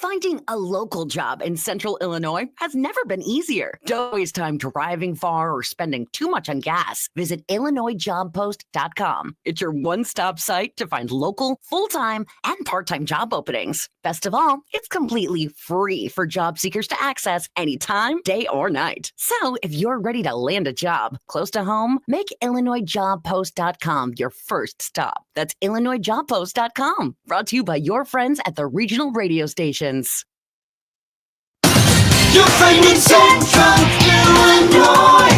Finding a local job in Central Illinois has never been easier. Don't waste time driving far or spending too much on gas. Visit IllinoisJobPost.com. It's your one-stop site to find local, full-time, and part-time job openings. Best of all, it's completely free for job seekers to access anytime, day or night. So if you're ready to land a job close to home, make IllinoisJobPost.com your first stop. That's IllinoisJobPost.com. Brought to you by your friends at the regional radio stations. Your friend in Central Illinois.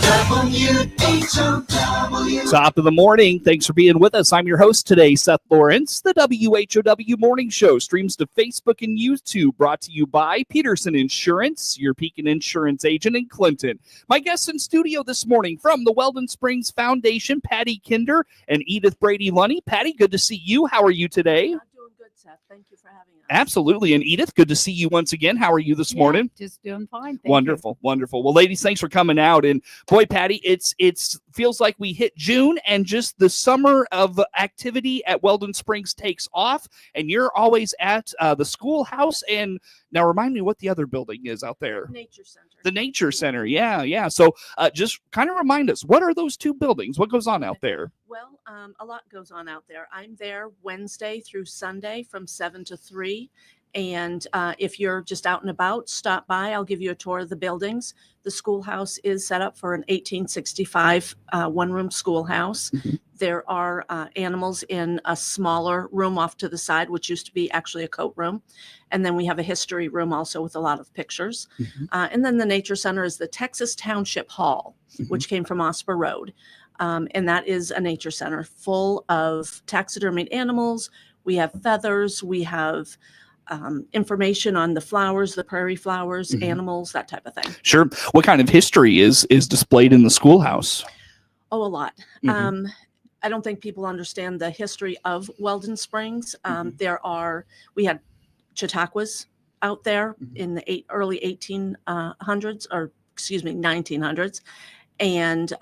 WHOW. Top of the morning. Thanks for being with us. I'm your host today, Seth Lawrence. The WHOW Morning Show streams to Facebook and YouTube, brought to you by Peterson Insurance, your Pekin Insurance agent in Clinton. My guests in studio this morning from the Weldon Springs Foundation, Patti Kinder and Edith Brady-Lunny. Patti, good to see you. How are you today? I'm doing good, Seth. Thank you for having us. Absolutely. And Edith, good to see you once again. How are you this morning? Just doing fine. Wonderful. Well, ladies, thanks for coming out. And boy, Patti, it's feels like we hit June and just the summer of activity at Weldon Springs takes off. And you're always at the schoolhouse. And now remind me what the other building is out there. Nature Center. The Nature Center. Yeah. So just kind of remind us, what are those two buildings? What goes on out there? Well, a lot goes on out there. I'm there Wednesday through Sunday from 7 to 3. And if you're just out and about, stop by. I'll give you a tour of the buildings. The schoolhouse is set up for an 1865 one-room schoolhouse. Mm-hmm. There are animals in a smaller room off to the side, which used to be actually a coat room. And then we have a history room also with a lot of pictures. Mm-hmm. And then the Nature Center is the Texas Township Hall, Mm-hmm. which came from Osper Road. And that is a nature center full of taxidermied animals. We have feathers. We have information on the flowers, the prairie flowers, Mm-hmm. animals, that type of thing. Sure. What kind of history is displayed in the schoolhouse? Oh, a lot. Mm-hmm. I don't think people understand the history of Weldon Springs. Mm-hmm. We had Chautauquas out there Mm-hmm. in the early 1800s, or excuse me, 1900s. And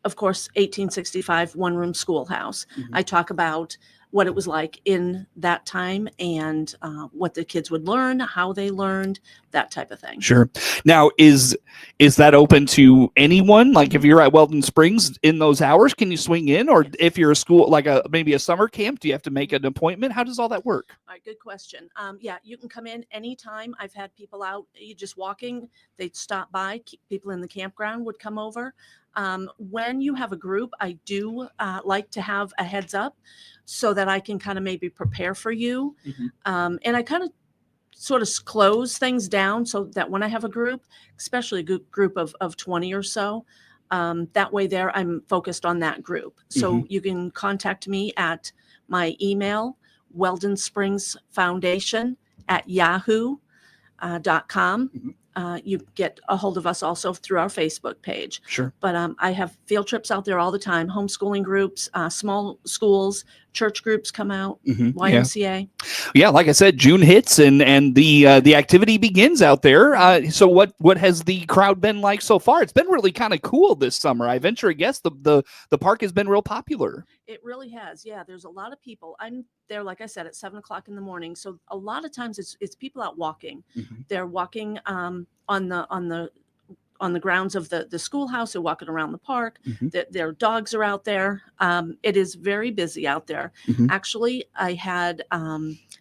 of course, 1865 one-room schoolhouse. Mm-hmm. I talk about what it was like in that time and what the kids would learn, how they learned, that type of thing. Sure. Now, is that open to anyone? Like if you're at Weldon Springs in those hours, can you swing in? Or if you're a school, like maybe a summer camp, do you have to make an appointment? How does all that work? All right, good question. Yeah, you can come in anytime. I've had people out, you just walking, they'd stop by, people in the campground would come over. When you have a group, I do like to have a heads up so that I can kind of maybe prepare for you. Mm-hmm. And I kind of sort of close things down so that when I have a group, especially a group of 20 or so, that way there I'm focused on that group. So Mm-hmm. you can contact me at my email, Weldon Springs Foundation @yahoo.com. Mm-hmm. You get a hold of us also through our Facebook page. Sure. But I have field trips out there all the time, homeschooling groups, small schools, church groups come out, Mm-hmm. YMCA. Yeah, like I said, June hits and the activity begins out there. So what has the crowd been like so far? It's been really kind of cool this summer. I venture a guess the park has been real popular. It really has. Yeah, there's a lot of people. I'm there, like I said, at 7 o'clock in the morning. So a lot of times it's people out walking. Mm-hmm. They're walking on the grounds of the schoolhouse. They're walking around the park. Mm-hmm. Their dogs are out there. It is very busy out there. Mm-hmm. Actually, I had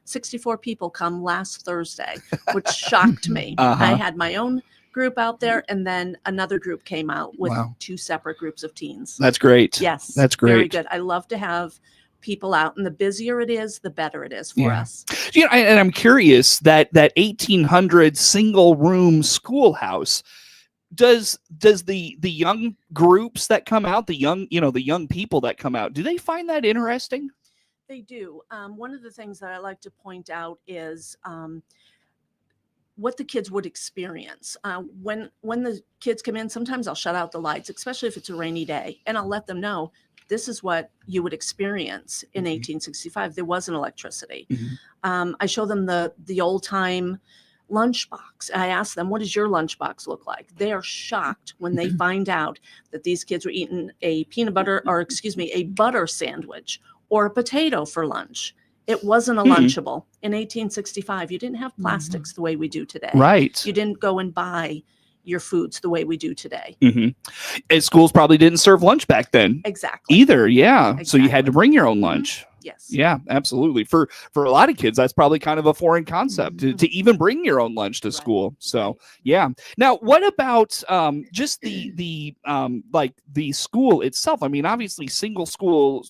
64 people come last Thursday, which shocked me. Uh-huh. I had my own group out there, and then another group came out with Wow. 2 separate groups of teens. That's great. Yes, That's great. Very good. I love to have people out, and the busier it is, the better it is for us. You know, and I'm curious that 1800 single room schoolhouse, does the young groups that come out, the young people that come out, do they find that interesting? They do. One of the things that I like to point out is what the kids would experience. When the kids come in, sometimes I'll shut out the lights, especially if it's a rainy day, and I'll let them know this is what you would experience in 1865. There wasn't electricity. Mm-hmm. I show them the old time lunchbox. I ask them, what does your lunchbox look like? They are shocked when they find out that these kids were eating a butter sandwich or a potato for lunch. It wasn't a Lunchable. In 1865, you didn't have plastics the way we do today. Right. You didn't go and buy your foods the way we do today. And schools probably didn't serve lunch back then. Exactly. Either. Yeah. So you had to Exactly. bring your own lunch. Yes. Yeah, absolutely. For a lot of kids, that's probably kind of a foreign concept to even bring your own lunch to school. So yeah. Now, what about just the like the school itself? I mean, obviously, single school,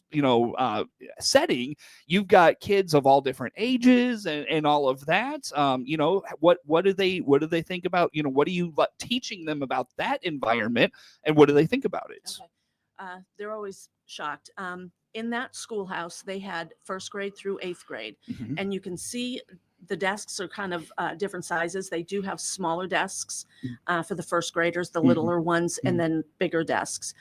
setting. You've got kids of all different ages and all of that. What do they think about? What are you teaching them about that environment, and what do they think about it? Okay. They're always shocked. In that schoolhouse, they had first grade through eighth grade, and you can see the desks are kind of different sizes. They do have smaller desks for the first graders, the littler ones, and then bigger desks.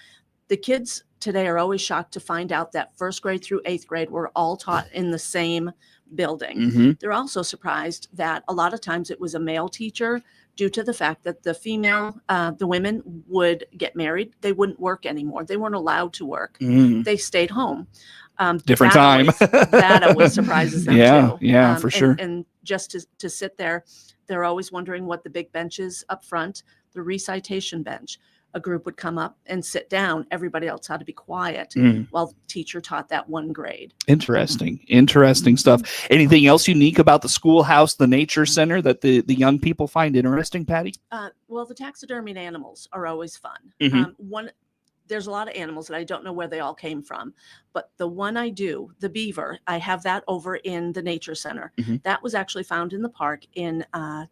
The kids today are always shocked to find out that first grade through eighth grade were all taught in the same building. They're also surprised that a lot of times it was a male teacher, due to the fact that the women would get married. They wouldn't work anymore. They weren't allowed to work. They stayed home. Different time. That always surprises them too. Yeah, for sure. And just to sit there, they're always wondering what the big bench is up front, the recitation bench. A group would come up and sit down. Everybody else had to be quiet while the teacher taught that one grade. Interesting stuff. Anything else unique about the schoolhouse, the nature center that the young people find interesting, Patty? Well, the taxidermied animals are always fun. There's a lot of animals that I don't know where they all came from, but the one I do, the beaver, I have that over in the nature center. That was actually found in the park in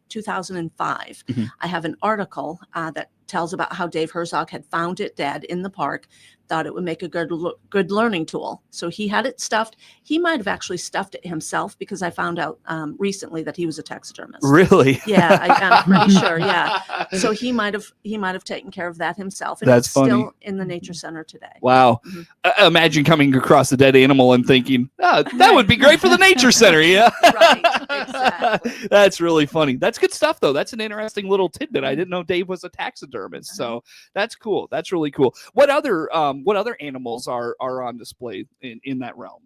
2005. I have an article that tells about how Dave Herzog had found it dead in the park, thought it would make a good learning tool. So he had it stuffed. He might have actually stuffed it himself, because I found out recently that he was a taxidermist. Really? Yeah, I'm pretty sure. Yeah. So he might have taken care of that himself. And That's it's funny. Still in the nature center today. Wow. Imagine coming across a dead animal and thinking, that would be great for the nature center. Yeah. Right. Exactly. That's really funny. That's good stuff, though. That's an interesting little tidbit. I didn't know Dave was a taxidermist. So that's cool. That's really cool. What other animals are on display in that realm?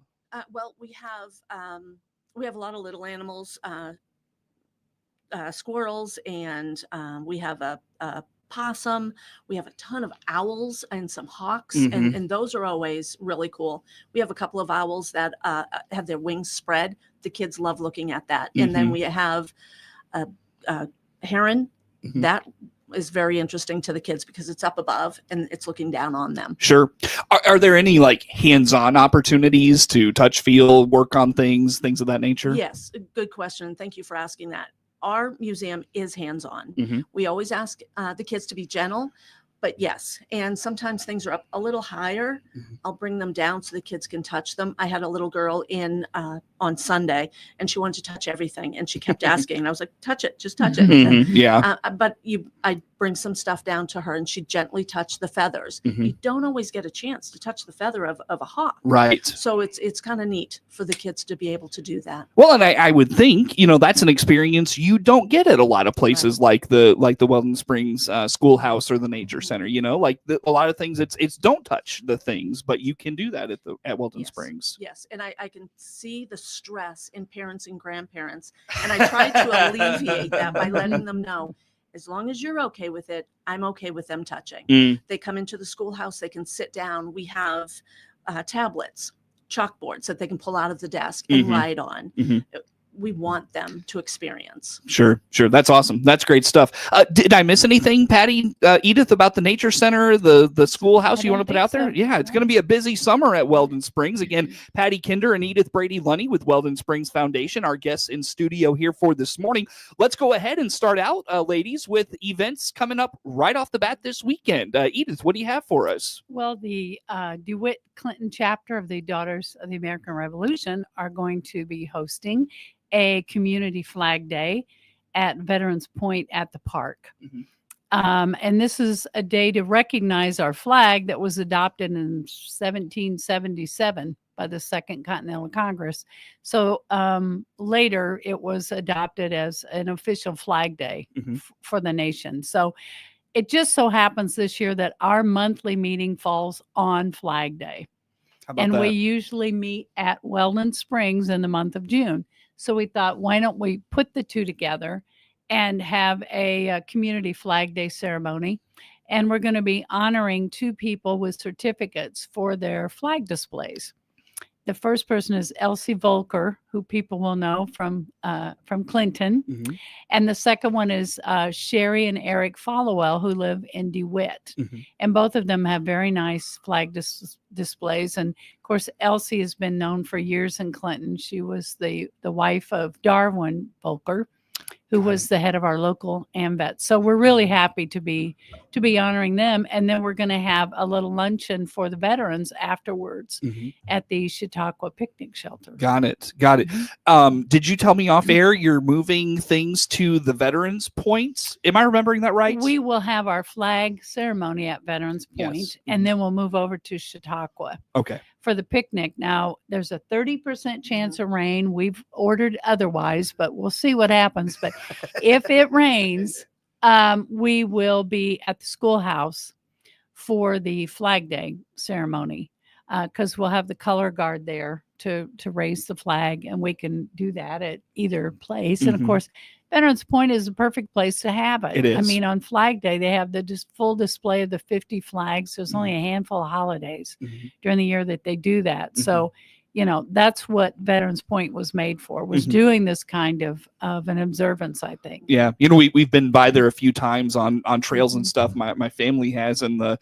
Well, we have a lot of little animals, squirrels, and we have a possum. We have a ton of owls and some hawks, and those are always really cool. We have a couple of owls that have their wings spread. The kids love looking at that. And then we have a heron. That is very interesting to the kids because it's up above and it's looking down on them. Sure. Are there any like hands-on opportunities to touch, feel, work on things of that nature? Yes, good question. Thank you for asking that. Our museum is hands-on. We always ask the kids to be gentle, but yes. And sometimes things are up a little higher. I'll bring them down so the kids can touch them. I had a little girl in on Sunday, and she wanted to touch everything, and she kept asking. And I was like, touch it, just touch it. Yeah. But I bring some stuff down to her, and she gently touched the feathers. You don't always get a chance to touch the feather of a hawk. Right. So it's kind of neat for the kids to be able to do that. Well, and I would think, that's an experience you don't get at a lot of places like the Weldon Springs schoolhouse or the nature center, a lot of things it's don't touch the things, but you can do that at Weldon Springs. Yes. And I can see the stress in parents and grandparents. And I try to alleviate that by letting them know, as long as you're okay with it, I'm okay with them touching. They come into the schoolhouse, they can sit down. We have tablets, chalkboards that they can pull out of the desk and write on. We want them to experience. Sure. That's awesome. That's great stuff. Did I miss anything, Patty, Edith, about the nature center, the schoolhouse you want to put out there? Yeah, it's going to be a busy summer at Weldon Springs. Again, Patty Kinder and Edith Brady-Lunny with Weldon Springs Foundation, our guests in studio here for this morning. Let's go ahead and start out, ladies, with events coming up right off the bat this weekend. Edith, what do you have for us? Well, the DeWitt Clinton chapter of the Daughters of the American Revolution are going to be hosting a community flag day at Veterans Point at the park. And this is a day to recognize our flag that was adopted in 1777 by the Second Continental Congress. So later it was adopted as an official flag day for the nation. So it just so happens this year that our monthly meeting falls on Flag Day. How about And we that? usually meet at Weldon Springs in the month of June. So we thought, why don't we put the two together and have a community flag day ceremony? And we're going to be honoring two people with certificates for their flag displays. The first person is Elsie Volker, who people will know from Clinton. Mhm. And the second one is Sherry and Eric Followell, who live in DeWitt. Mhm. And both of them have very nice flag displays. And of course, Elsie has been known for years in Clinton. She was the wife of Darwin Volker, who was the head of our local AMVET. So we're really happy to be honoring them. And then we're going to have a little luncheon for the veterans afterwards Mhm. at the Chautauqua Picnic Shelter. Got it. Mhm. Did you tell me off air you're moving things to the Veterans Point? Am I remembering that right? We will have our flag ceremony at Veterans Point, Yes. and then we'll move over to Chautauqua Okay. for the picnic. Now, there's a 30% chance of rain. We've ordered otherwise, but we'll see what happens. But if it rains, we will be at the schoolhouse for the Flag Day ceremony because we'll have the color guard there to raise the flag, and we can do that at either place. And of Mhm. course, Veterans Point is a perfect place to have it. It I is. mean, on Flag Day, they have the full display of the 50 flags. There's only a handful of holidays Mhm. during the year that they do that. Mhm. So, that's what Veterans Point was made for, was Mhm. doing this kind of an observance, I think. Yeah, we've been by there a few times on trails and Mhm. stuff. My family has, and the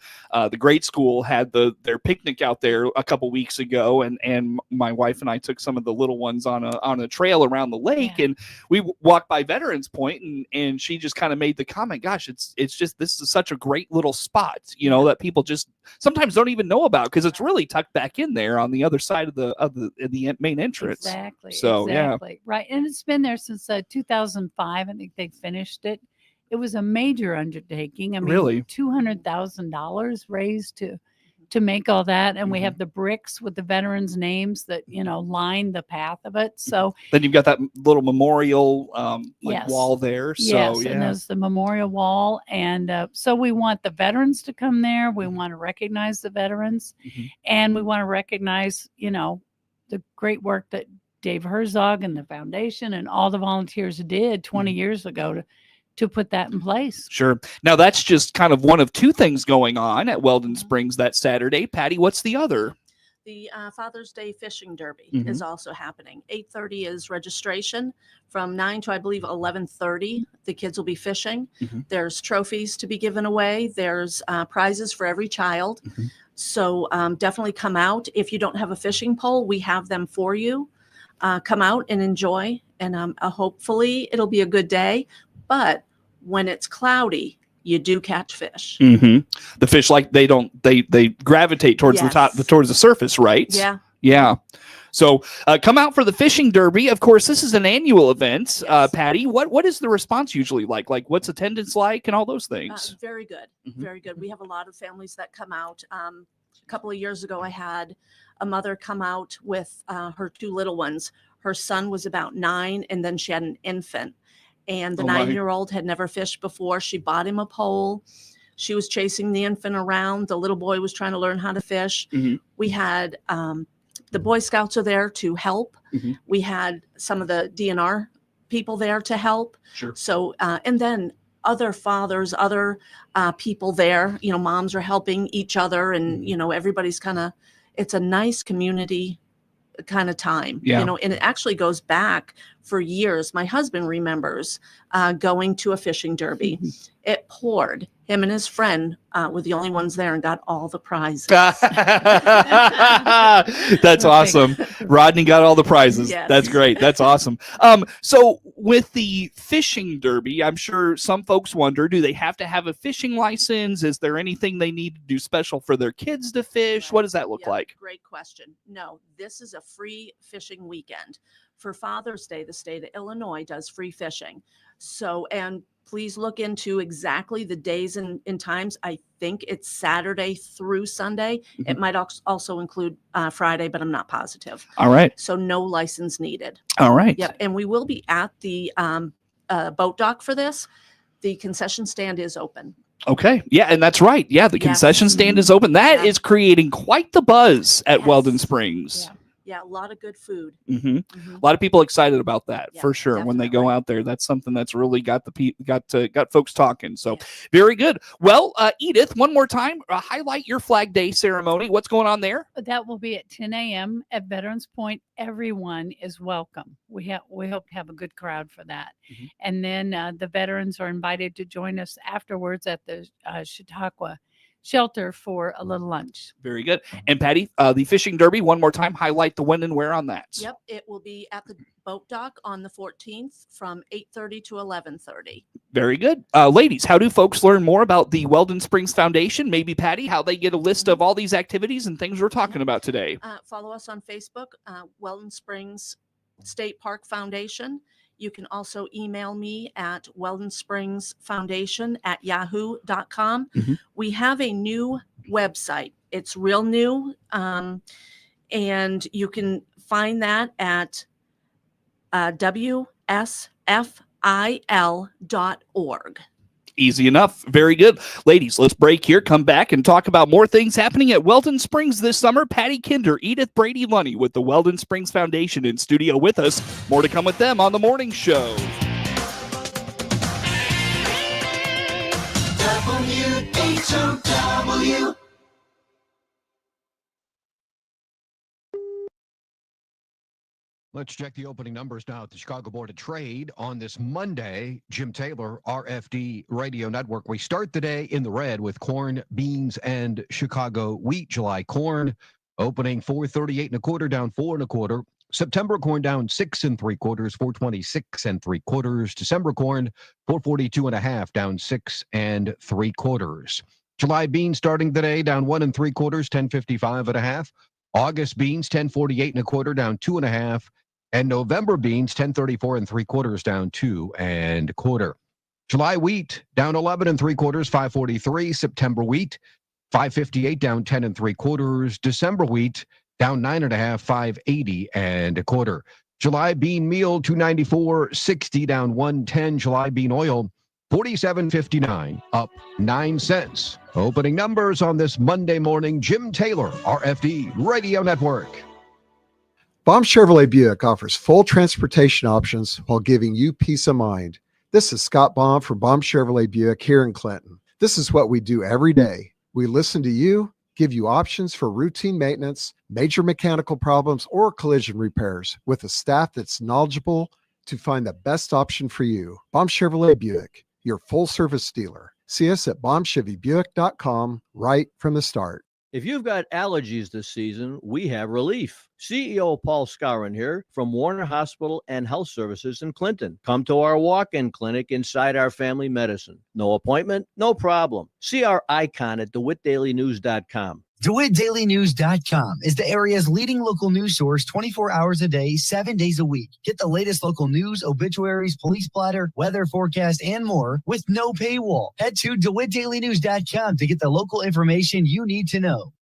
grade school had their picnic out there a couple weeks ago, and my wife and I took some of the little ones on a trail around the lake, Yeah. and we walked by Veterans Point, and she just kind of made the comment, "Gosh, it's just this is such a great little spot, that people just sometimes don't even know about because it's really tucked back in there on the other side of the main entrance." Exactly. So, yeah. exactly. Right. And it's been there since 2005. I think they finished it. It was a major undertaking. I mean, Really? $200,000 raised to make all that. And we Mhm. have the bricks with the veterans' names that, line the path of it. So, Then you've got that little memorial Yes. wall there. So yes, and yeah. there's the memorial wall. And so we want the veterans to come there. We Mhm. want to recognize the veterans. Mhm. And we want to recognize, the great work that Dave Herzog and the foundation and all the volunteers did 20 Mhm. years ago to put that in place. Sure. Now that's just kind of one of two things going on at Weldon Mhm. Springs that Saturday. Patty, what's the other? The Father's Day Fishing Derby Mhm. is also happening. 8:30 is registration. From 9 to, I believe, 11:30, the kids will be fishing. Mhm. There's trophies to be given away. There's prizes for every child. Mhm. So definitely come out. If you don't have a fishing pole, we have them for you. Come out and enjoy. And hopefully it'll be a good day. But when it's cloudy, you do catch fish. Mm-hmm. The fish, like they gravitate towards the top, Yes. towards the surface, right? Yeah. Yeah. So come out for the fishing derby. Of course, this is an annual event. Yes. Patty, what is the response usually like? Like, what's attendance like and all those things? Very good. Mhm. Very good. We have a lot of families that come out. A couple of years ago, I had a mother come out with her two little ones. Her son was about 9, and then she had an infant. And the Oh, my. 9-year-old had never fished before. She bought him a pole. She was chasing the infant around. The little boy was trying to learn how to fish. Mhm. We had the Boy Scouts are there to help. Mhm. We had some of the DNR people there to help. Sure. So, and then other fathers, other people there, moms are helping each other, and, everybody's it's a nice community kind of time, Yeah. and it actually goes back for years. My husband remembers going to a fishing derby. It poured. Him and his friend were the only ones there and got all the prizes. That's awesome. Rodney got all the prizes. Yes. That's great. That's awesome. So with the fishing derby, I'm sure some folks wonder, do they have to have a fishing license? Is there anything they need to do special for their kids to fish? Right. What does that look Yep, like? Great question. No, this is a free fishing weekend. For Father's Day, the state of Illinois does free fishing. So, and please look into exactly the days and times. I think it's Saturday through Sunday. It might also include Friday, but I'm not positive. All right. So no license needed. All right. Yep. And we will be at the boat dock for this. The concession stand is open. Okay. Yeah, and that's right. Yeah, the concession stand is open. That is creating quite the buzz at Weldon Springs. Yeah. Yeah, a lot of good food. A lot of people excited about that for sure. Definitely. When they go out there, that's something that's really got folks talking. So very good. Well, Edith, one more time, highlight your Flag Day ceremony. What's going on there? That will be at 10 a.m. at Veterans Point. Everyone is welcome. We hope to have a good crowd for that. And then the veterans are invited to join us afterwards at the Chautauqua shelter for a little lunch. Very good. And Patty, the fishing derby, one more time, highlight the when and where on that. Yep, it will be at the boat dock on the 14th from 8:30 to 11:30. Very good. Ladies, how do folks learn more about the Weldon Springs Foundation? Maybe Patty, how they get a list of all these activities and things we're talking about today. Follow us on Facebook, Weldon Springs State Park Foundation. You can also email me at weldonspringsfoundation@yahoo.com. We have a new website. It's real new. And you can find that at WSFIL.org. Easy enough. Very good. Ladies, let's break here, come back and talk about more things happening at Weldon Springs this summer. Patty Kinder, Edith Brady-Lunny with the Weldon Springs Foundation in studio with us. More to come with them on the morning show. WHOW. Let's check the opening numbers now at the Chicago Board of Trade on this Monday. Jim Taylor, RFD Radio Network. We start the day in the red with corn, beans, and Chicago wheat. July corn opening 438 1/4, down 4 1/4. September corn down 6 3/4, 426 3/4. December corn 442 1/2, down 6 3/4. July beans starting the day down 1 3/4, 1055 1/2. August beans 1048 1/4, down 2 1/2. And November beans 1034 3/4, down 2 1/4. July wheat down 11 3/4, 543. September wheat 558, down 10 3/4. December wheat down 9 1/2, 580 1/4. July bean meal 294.60, down 110. July bean oil 47.59, up 9 cents. Opening numbers on this Monday morning. Jim Taylor, RFD Radio Network. Baum Chevrolet Buick offers full transportation options while giving you peace of mind. This is Scott Baum from Baum Chevrolet Buick here in Clinton. This is what we do every day. We listen to you, give you options for routine maintenance, major mechanical problems, or collision repairs with a staff that's knowledgeable to find the best option for you. Baum Chevrolet Buick, your full-service dealer. See us at baumchevybuick.com right from the start. If you've got allergies this season, we have relief. CEO Paul Scarin here from Warner Hospital and Health Services in Clinton. Come to our walk-in clinic inside our family medicine. No appointment, no problem. See our icon at DeWittDailyNews.com. DeWittDailyNews.com is the area's leading local news source 24 hours a day, 7 days a week. Get the latest local news, obituaries, police splatter, weather forecast, and more with no paywall. Head to DeWittDailyNews.com to get the local information you need to know.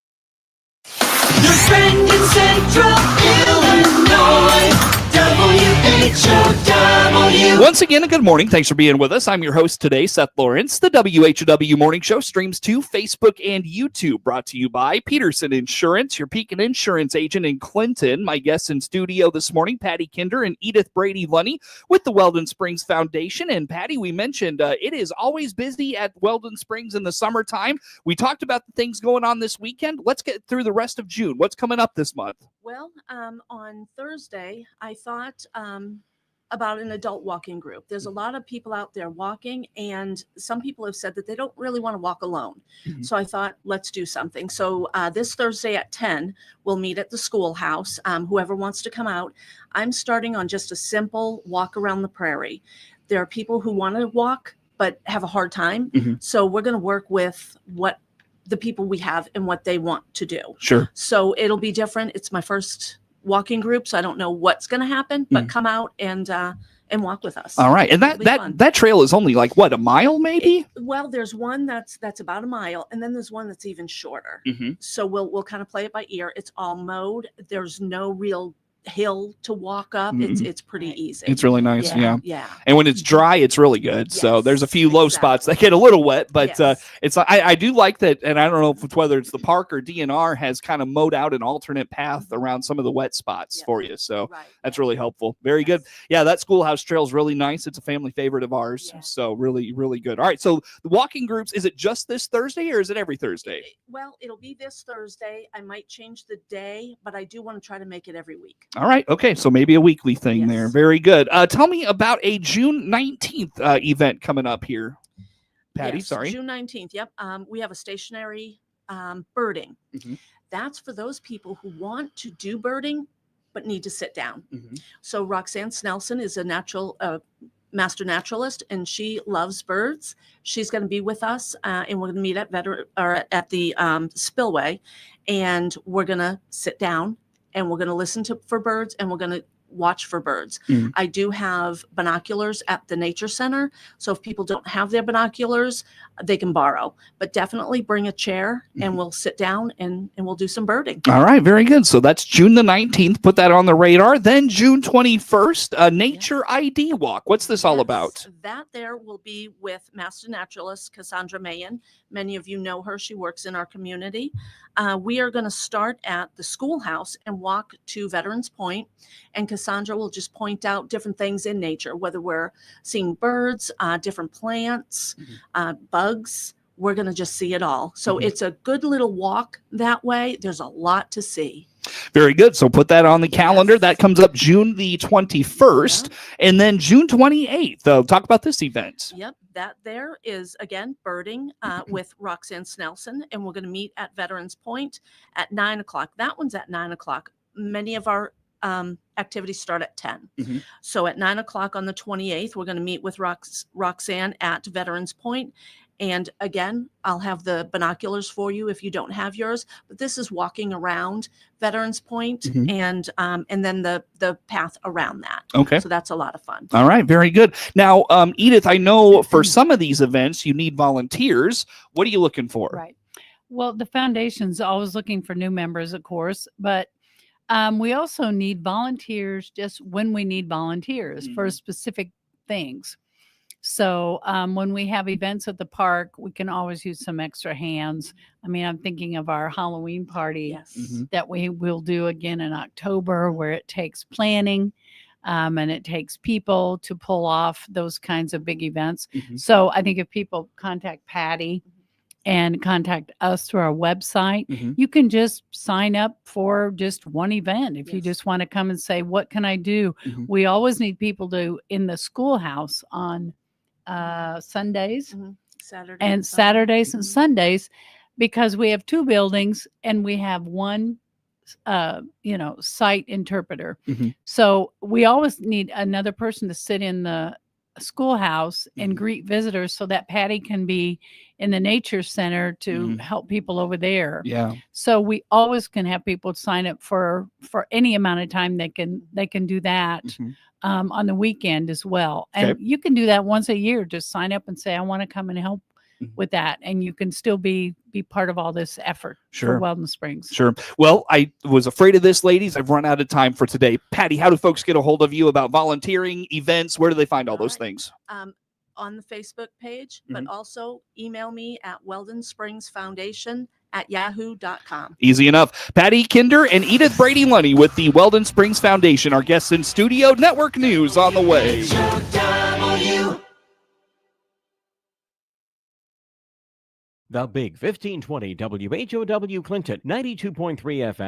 Your friend in Central Illinois, WHOW. Once again, a good morning. Thanks for being with us. I'm your host today, Seth Lawrence. The WHOW Morning Show streams to Facebook and YouTube, brought to you by Peterson Insurance, your Pekin Insurance agent in Clinton. My guests in studio this morning, Patty Kinder and Edith Brady-Lunny with the Weldon Springs Foundation. And Patty, we mentioned it is always busy at Weldon Springs in the summertime. We talked about the things going on this weekend. Let's get through the rest of June. What's coming up this month? Well, on Thursday, I thought about an adult walking group. There's a lot of people out there walking, and some people have said that they don't really want to walk alone. So I thought, let's do something. So this Thursday at 10, we'll meet at the schoolhouse. Whoever wants to come out. I'm starting on just a simple walk around the prairie. There are people who want to walk but have a hard time. So we're going to work with what the people we have and what they want to do. Sure. So it'll be different. It's my first walking group, so I don't know what's going to happen, but come out and walk with us. All right. And that trail is only like what, a mile maybe? Well, there's one that's about a mile, and then there's one that's even shorter. So we'll kind of play it by ear. It's all mowed. There's no real hill to walk up. It's pretty easy. It's really nice. Yeah. Yeah. And when it's dry, it's really good. So there's a few low spots that get a little wet, but it's I do like that. And I don't know if it's whether it's the park or DNR has kind of mowed out an alternate path around some of the wet spots for you. So that's really helpful. Very good. Yeah. That schoolhouse trail is really nice. It's a family favorite of ours. So really, really good. All right. So the walking groups, is it just this Thursday or is it every Thursday? Well, it'll be this Thursday. I might change the day, but I do want to try to make it every week. All right. Okay. So maybe a weekly thing there. Very good. Tell me about a June 19th event coming up here. Patty, sorry. June 19th. Yep. We have a stationary birding. That's for those people who want to do birding, but need to sit down. So Roxanne Snelson is a master naturalist, and she loves birds. She's going to be with us, and we're going to meet at the spillway, and we're going to sit down and we're going to listen for birds, and we're going to watch for birds. I do have binoculars at the nature center, so if people don't have their binoculars, they can borrow, but definitely bring a chair and we'll sit down and we'll do some birding. All right, very good. So that's June the 19th. Put that on the radar. Then June 21st, Nature ID Walk. What's this all about? That there will be with master naturalist Cassandra Mayen. Many of you know her. She works in our community. We are going to start at the schoolhouse and walk to Veterans Point, and Cassandra will just point out different things in nature, whether we're seeing birds, different plants, bugs. We're going to just see it all. So it's a good little walk that way. There's a lot to see. Very good. So put that on the calendar. That comes up June the 21st and then June 28th. Talk about this event. Yep. That there is, again, birding with Roxanne Snelson, and we're going to meet at Veterans Point at 9 o'clock. That one's at 9 o'clock. Many of our activities start at 10. So at 9 o'clock on the 28th, we're going to meet with Roxanne at Veterans Point. And again, I'll have the binoculars for you if you don't have yours. But this is walking around Veterans Point and then the path around that. Okay. So that's a lot of fun. All right. Very good. Now, Edith, I know for some of these events, you need volunteers. What are you looking for? Right. Well, the foundation's always looking for new members, of course, but we also need volunteers just when we need volunteers for specific things. So when we have events at the park, we can always use some extra hands. I mean, I'm thinking of our Halloween party that we will do again in October, where it takes planning and it takes people to pull off those kinds of big events. So I think if people contact Patty and contact us through our website, you can just sign up for just one event. If you just want to come and say, what can I do? We always need people in the schoolhouse on Sundays Saturdays and Sundays, because we have two buildings and we have one site interpreter. So we always need another person to sit in the schoolhouse and greet visitors, so that Patty can be in the nature center to help people over there. So we always can have people sign up for any amount of time they can do that. On the weekend as well. And you can do that once a year. Just sign up and say, I want to come and help with that. And you can still be part of all this effort for Weldon Springs. Well, I was afraid of this, ladies. I've run out of time for today. Patty, how do folks get a hold of you about volunteering, events? Where do they find all those things? On the Facebook page, but also email me at Weldon Springs Foundation at yahoo.com. Easy enough. Patty Kinder and Edith Brady-Lunny with the Weldon Springs Foundation. Our guests in studio. Network News on the way. The Big 1520 WHOW Clinton, 92.3 FM.